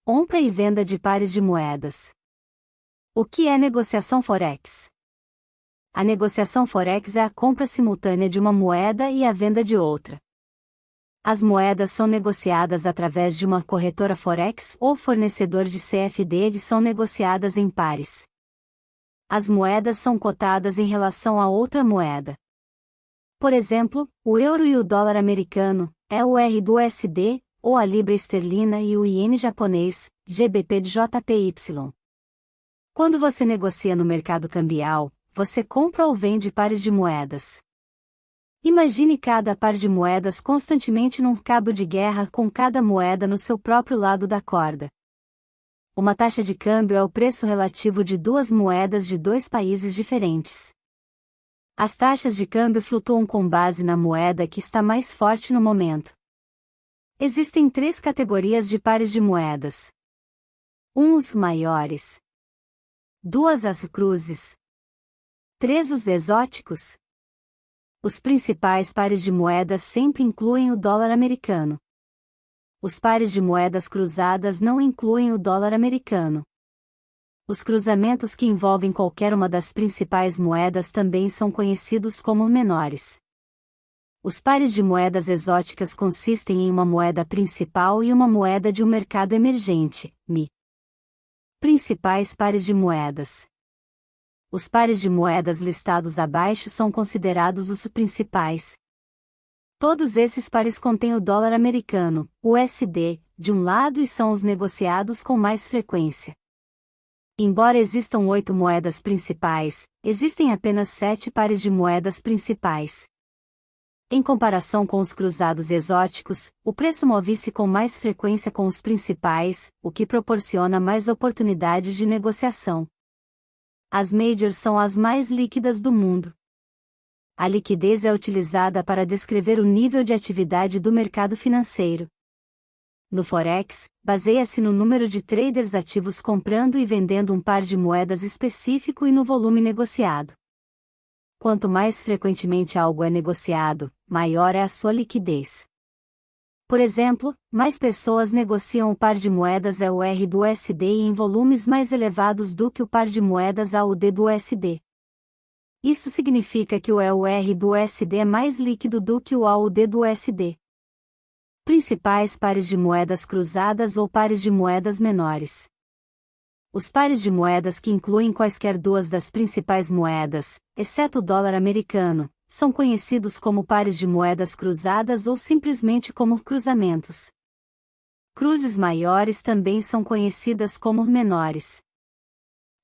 Compra e venda de pares de moedas. O que é negociação Forex? A negociação Forex é a compra simultânea de uma moeda e a venda de outra. As moedas são negociadas através de uma corretora Forex ou fornecedor de CFD e são negociadas em pares. As moedas são cotadas em relação a outra moeda. Por exemplo, o euro e o dólar americano, EUR do USD, ou a libra esterlina e o iene japonês, GBP de JPY. Quando você negocia no mercado cambial, você compra ou vende pares de moedas. Imagine cada par de moedas constantemente num cabo de guerra com cada moeda no seu próprio lado da corda. Uma taxa de câmbio é o preço relativo de duas moedas de dois países diferentes. As taxas de câmbio flutuam com base na moeda que está mais forte no momento. Existem 3 categorias de pares de moedas. 1. Os maiores. 2. As cruzes. 3. Os exóticos. Os principais pares de moedas sempre incluem o dólar americano. Os pares de moedas cruzadas não incluem o dólar americano. Os cruzamentos que envolvem qualquer uma das principais moedas também são conhecidos como menores. Os pares de moedas exóticas consistem em uma moeda principal e uma moeda de um mercado emergente, MI. Principais pares de moedas. Os pares de moedas listados abaixo são considerados os principais. Todos esses pares contêm o dólar americano, USD, de um lado e são os negociados com mais frequência. Embora existam 8 moedas principais, existem apenas 7 pares de moedas principais. Em comparação com os cruzados exóticos, o preço move-se com mais frequência com os principais, o que proporciona mais oportunidades de negociação. As majors são as mais líquidas do mundo. A liquidez é utilizada para descrever o nível de atividade do mercado financeiro. No Forex, baseia-se no número de traders ativos comprando e vendendo um par de moedas específico e no volume negociado. Quanto mais frequentemente algo é negociado, maior é a sua liquidez. Por exemplo, mais pessoas negociam o par de moedas EUR do USD em volumes mais elevados do que o par de moedas AUD do USD. Isso significa que o EUR do USD é mais líquido do que o AUD do USD. Principais pares de moedas cruzadas ou pares de moedas menores. Os pares de moedas que incluem quaisquer duas das principais moedas, exceto o dólar americano, são conhecidos como pares de moedas cruzadas ou simplesmente como cruzamentos. Cruzes maiores também são conhecidas como menores.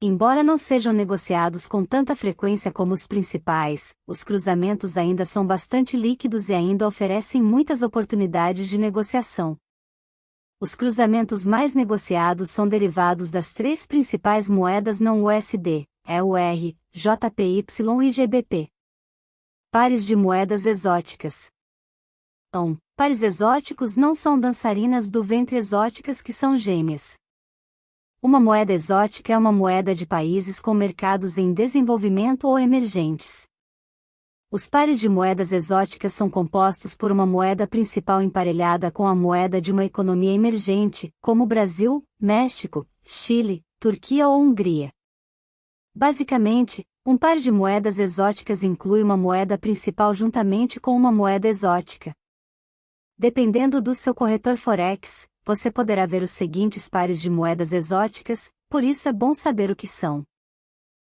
Embora não sejam negociados com tanta frequência como os principais, os cruzamentos ainda são bastante líquidos e ainda oferecem muitas oportunidades de negociação. Os cruzamentos mais negociados são derivados das 3 principais moedas não USD, EUR, JPY e GBP. Pares de moedas exóticas. Pares exóticos não são dançarinas do ventre exóticas que são gêmeas. Uma moeda exótica é uma moeda de países com mercados em desenvolvimento ou emergentes. Os pares de moedas exóticas são compostos por uma moeda principal emparelhada com a moeda de uma economia emergente, como Brasil, México, Chile, Turquia ou Hungria. Basicamente, um par de moedas exóticas inclui uma moeda principal juntamente com uma moeda exótica. Dependendo do seu corretor Forex, você poderá ver os seguintes pares de moedas exóticas, por isso é bom saber o que são.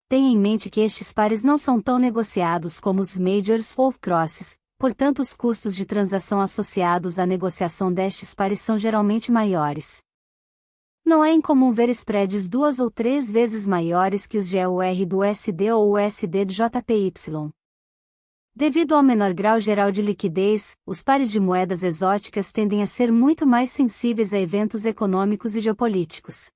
Tenha em mente que estes pares não são tão negociados como os majors ou crosses, portanto os custos de transação associados à negociação destes pares são geralmente maiores. Não é incomum ver spreads 2 ou 3 vezes maiores que os de EUR do USD ou USD de JPY. Devido ao menor grau geral de liquidez, os pares de moedas exóticas tendem a ser muito mais sensíveis a eventos econômicos e geopolíticos.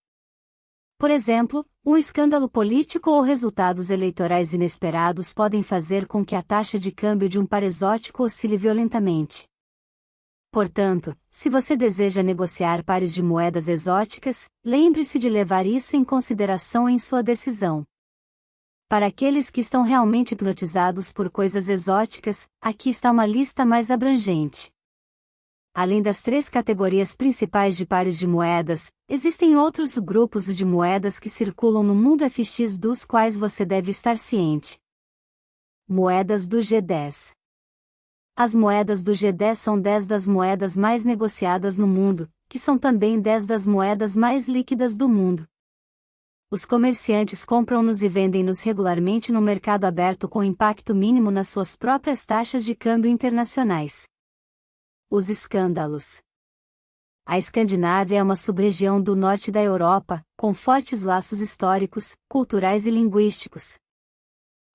Por exemplo, um escândalo político ou resultados eleitorais inesperados podem fazer com que a taxa de câmbio de um par exótico oscile violentamente. Portanto, se você deseja negociar pares de moedas exóticas, lembre-se de levar isso em consideração em sua decisão. Para aqueles que estão realmente hipnotizados por coisas exóticas, aqui está uma lista mais abrangente. Além das três categorias principais de pares de moedas, existem outros grupos de moedas que circulam no mundo FX dos quais você deve estar ciente. Moedas do G10. As moedas do G10 são 10 das moedas mais negociadas no mundo, que são também 10 das moedas mais líquidas do mundo. Os comerciantes compram-nos e vendem-nos regularmente no mercado aberto com impacto mínimo nas suas próprias taxas de câmbio internacionais. Os escândalos. A Escandinávia é uma sub-região do norte da Europa, com fortes laços históricos, culturais e linguísticos.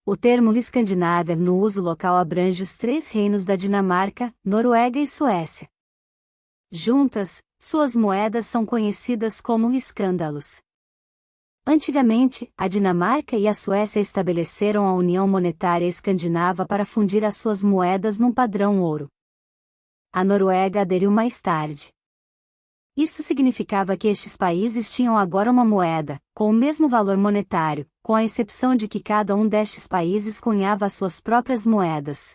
O termo Escandinávia no uso local abrange os três reinos da Dinamarca, Noruega e Suécia. Juntas, suas moedas são conhecidas como escândalos. Antigamente, a Dinamarca e a Suécia estabeleceram a União Monetária Escandinava para fundir as suas moedas num padrão ouro. A Noruega aderiu mais tarde. Isso significava que estes países tinham agora uma moeda, com o mesmo valor monetário, com a exceção de que cada um destes países cunhava as suas próprias moedas.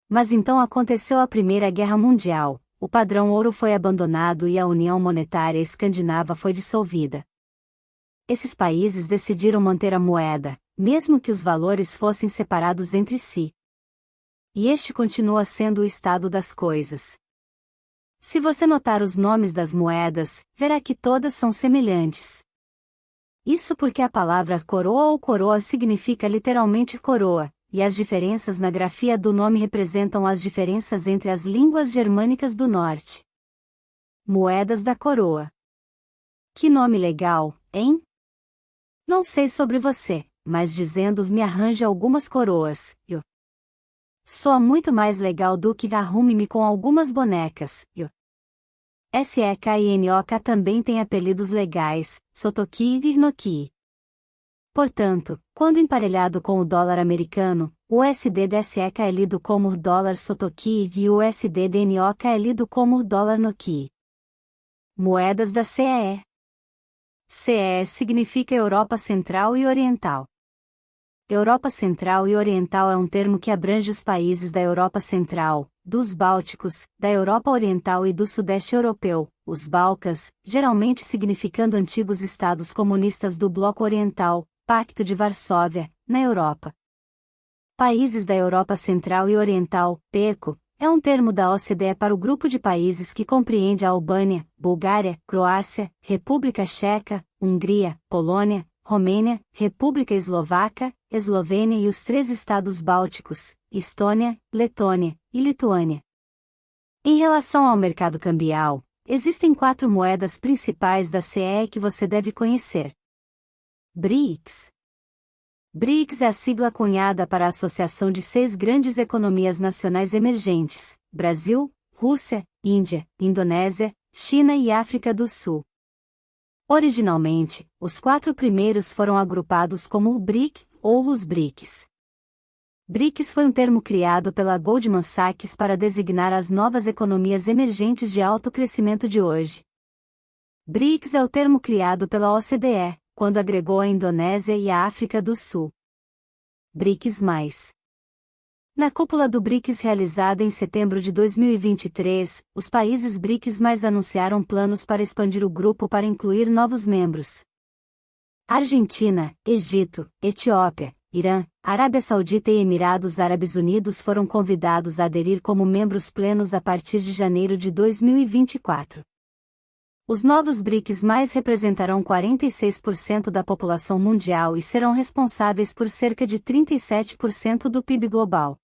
Mas então aconteceu a Primeira Guerra Mundial, o padrão ouro foi abandonado e a União Monetária Escandinava foi dissolvida. Esses países decidiram manter a moeda, mesmo que os valores fossem separados entre si. E este continua sendo o estado das coisas. Se você notar os nomes das moedas, verá que todas são semelhantes. Isso porque a palavra coroa ou coroa significa literalmente coroa, e as diferenças na grafia do nome representam as diferenças entre as línguas germânicas do norte. Moedas da coroa. Que nome legal, hein? Não sei sobre você, mas dizendo me arranje algumas coroas, soa muito mais legal do que arrume-me com algumas bonecas, SEKINOK também tem apelidos legais, Sotoki e Virnoki. Portanto, quando emparelhado com o dólar americano, o USD SEK é lido como dólar Sotoki e o USD NOK é lido como dólar Noki. Moedas da CEE. CEE significa Europa Central e Oriental. Europa Central e Oriental é um termo que abrange os países da Europa Central, dos Bálticos, da Europa Oriental e do Sudeste Europeu, os Balcãs, geralmente significando antigos estados comunistas do Bloco Oriental, Pacto de Varsóvia, na Europa. Países da Europa Central e Oriental, PECO, é um termo da OCDE para o grupo de países que compreende a Albânia, Bulgária, Croácia, República Checa, Hungria, Polônia, Romênia, República Eslovaca, Eslovênia e os três estados bálticos, Estônia, Letônia e Lituânia. Em relação ao mercado cambial, existem 4 moedas principais da CEE que você deve conhecer. BRICS. BRICS é a sigla cunhada para a Associação de 6 grandes economias nacionais emergentes: Brasil, Rússia, Índia, Indonésia, China e África do Sul. Originalmente, os 4 primeiros foram agrupados como o BRIC, ou os BRICS. BRICS foi um termo criado pela Goldman Sachs para designar as novas economias emergentes de alto crescimento de hoje. BRICS é o termo criado pela OCDE, quando agregou a Indonésia e a África do Sul. BRICS+. Na cúpula do BRICS realizada em setembro de 2023, os países BRICS+ anunciaram planos para expandir o grupo para incluir novos membros. Argentina, Egito, Etiópia, Irã, Arábia Saudita e Emirados Árabes Unidos foram convidados a aderir como membros plenos a partir de janeiro de 2024. Os novos BRICS+ representarão 46% da população mundial e serão responsáveis por cerca de 37% do PIB global.